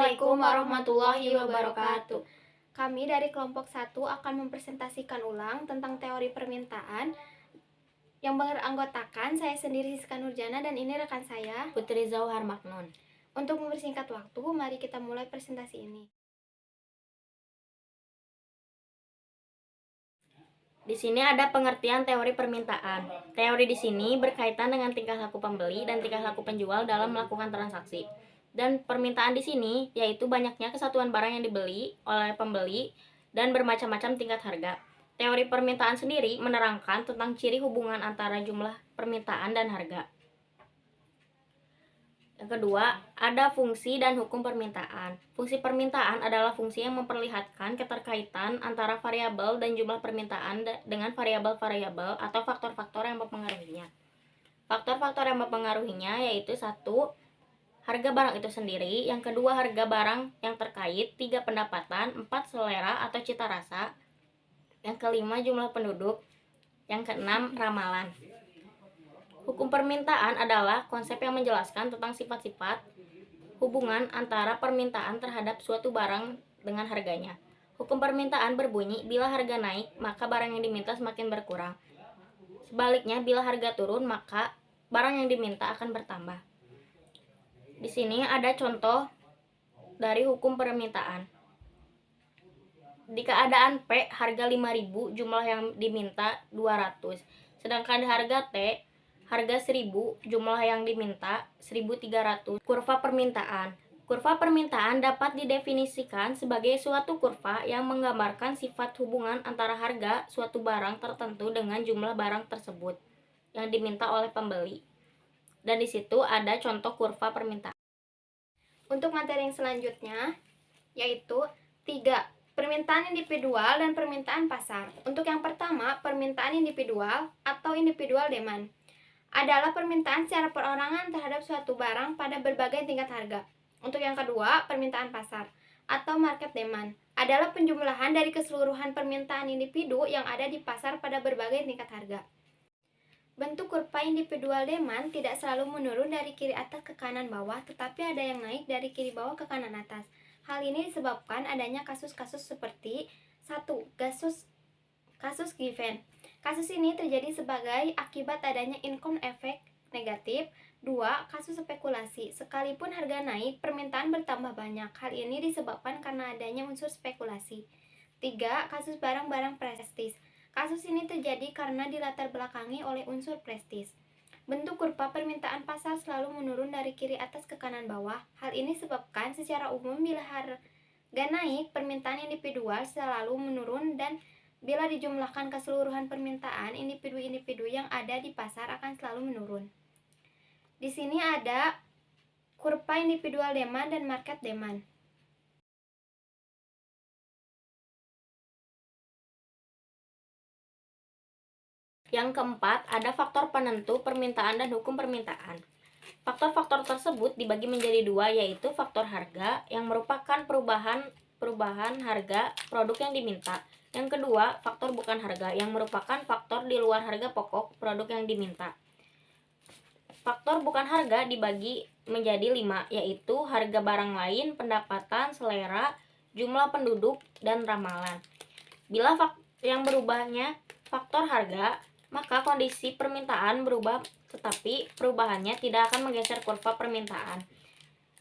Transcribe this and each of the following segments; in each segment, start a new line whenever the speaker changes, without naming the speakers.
Assalamualaikum warahmatullahi wabarakatuh.
Kami dari kelompok 1 akan mempresentasikan ulang tentang teori permintaan yang beranggotakan saya sendiri Siska Nurjana dan ini rekan saya
Putri Zauhar Maknun.
Untuk mempersingkat waktu, mari kita mulai presentasi ini.
Di sini ada pengertian teori permintaan. Teori di sini berkaitan dengan tingkah laku pembeli dan tingkah laku penjual dalam melakukan transaksi. Dan permintaan di sini yaitu banyaknya kesatuan barang yang dibeli oleh pembeli dan bermacam-macam tingkat harga. Teori permintaan sendiri menerangkan tentang ciri hubungan antara jumlah permintaan dan harga. Yang kedua, ada fungsi dan hukum permintaan. Fungsi permintaan adalah fungsi yang memperlihatkan keterkaitan antara variabel dan jumlah permintaan dengan variabel-variabel atau faktor-faktor yang mempengaruhinya. Faktor-faktor yang mempengaruhinya yaitu 1. Harga barang itu sendiri. Yang kedua, harga barang yang terkait. 3. Pendapatan. 4. Selera atau cita rasa. Yang kelima, jumlah penduduk. Yang keenam, ramalan. Hukum permintaan adalah konsep yang menjelaskan tentang sifat-sifat hubungan antara permintaan terhadap suatu barang dengan harganya. Hukum permintaan berbunyi, bila harga naik, maka barang yang diminta semakin berkurang. Sebaliknya, bila harga turun, maka barang yang diminta akan bertambah. Di sini ada contoh dari hukum permintaan. Di keadaan P, harga 5.000, jumlah yang diminta 200. Sedangkan di harga T, harga 1.000, jumlah yang diminta 1.300. Kurva permintaan. Kurva permintaan dapat didefinisikan sebagai suatu kurva yang menggambarkan sifat hubungan antara harga suatu barang tertentu dengan jumlah barang tersebut yang diminta oleh pembeli. Dan di situ ada contoh kurva permintaan.
Untuk materi yang selanjutnya yaitu 3. Permintaan individual dan permintaan pasar. Untuk yang pertama, permintaan individual atau individual demand adalah permintaan secara perorangan terhadap suatu barang pada berbagai tingkat harga. Untuk yang kedua, permintaan pasar atau market demand adalah penjumlahan dari keseluruhan permintaan individu yang ada di pasar pada berbagai tingkat harga. Bentuk kurva individual demand tidak selalu menurun dari kiri atas ke kanan bawah, tetapi ada yang naik dari kiri bawah ke kanan atas. Hal ini disebabkan adanya kasus-kasus seperti 1. Kasus given. Kasus ini terjadi sebagai akibat adanya income effect negatif. 2. Kasus spekulasi. Sekalipun harga naik, permintaan bertambah banyak. Hal ini disebabkan karena adanya unsur spekulasi. 3. Kasus barang-barang prestis. Kasus ini terjadi karena dilatar belakangi oleh unsur prestis. Bentuk kurva permintaan pasar selalu menurun dari kiri atas ke kanan bawah. Hal ini disebabkan secara umum bila harga naik, permintaan individual selalu menurun dan bila dijumlahkan keseluruhan permintaan, individu-individu yang ada di pasar akan selalu menurun. Di sini ada kurva individual demand dan market demand.
Yang keempat, ada faktor penentu permintaan dan hukum permintaan. Faktor-faktor tersebut dibagi menjadi dua, yaitu faktor harga yang merupakan perubahan harga produk yang diminta. Yang kedua, faktor bukan harga yang merupakan faktor di luar harga pokok produk yang diminta. Faktor bukan harga dibagi menjadi 5, yaitu harga barang lain, pendapatan, selera, jumlah penduduk, dan ramalan. Bila yang berubahnya faktor harga, maka kondisi permintaan berubah, tetapi perubahannya tidak akan menggeser kurva permintaan.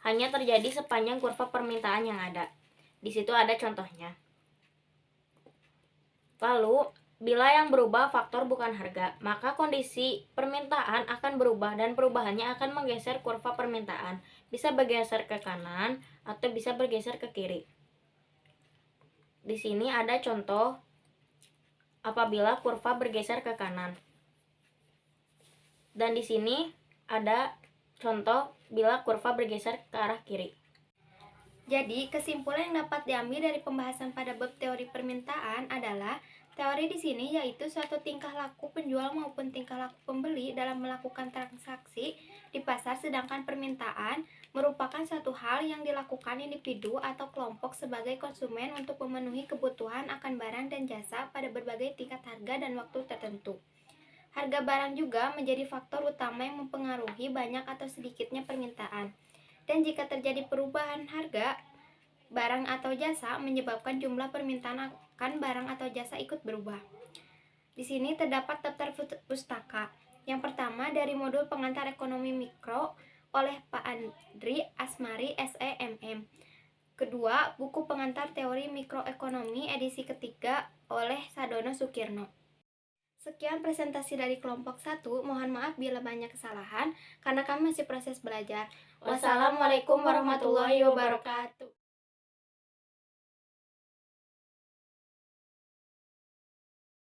Hanya terjadi sepanjang kurva permintaan yang ada. Di situ ada contohnya. Lalu, bila yang berubah faktor bukan harga, maka kondisi permintaan akan berubah dan perubahannya akan menggeser kurva permintaan. Bisa bergeser ke kanan atau bisa bergeser ke kiri. Di sini ada contoh apabila kurva bergeser ke kanan. Dan di sini ada contoh bila kurva bergeser ke arah kiri.
Jadi, kesimpulan yang dapat diambil dari pembahasan pada bab teori permintaan adalah teori di sini yaitu suatu tingkah laku penjual maupun tingkah laku pembeli dalam melakukan transaksi di pasar, sedangkan permintaan merupakan suatu hal yang dilakukan individu atau kelompok sebagai konsumen untuk memenuhi kebutuhan akan barang dan jasa pada berbagai tingkat harga dan waktu tertentu. Harga barang juga menjadi faktor utama yang mempengaruhi banyak atau sedikitnya permintaan. Dan jika terjadi perubahan harga, barang atau jasa menyebabkan jumlah permintaan akan barang atau jasa ikut berubah. Di sini terdapat daftar pustaka. Yang pertama dari modul pengantar ekonomi mikro oleh Pak Andri Asmari SEMM. Kedua, buku pengantar teori mikroekonomi edisi ketiga oleh Sadono Sukirno. Sekian presentasi dari kelompok 1. Mohon maaf bila banyak kesalahan karena kami masih proses belajar.
Wassalamualaikum warahmatullahi wabarakatuh.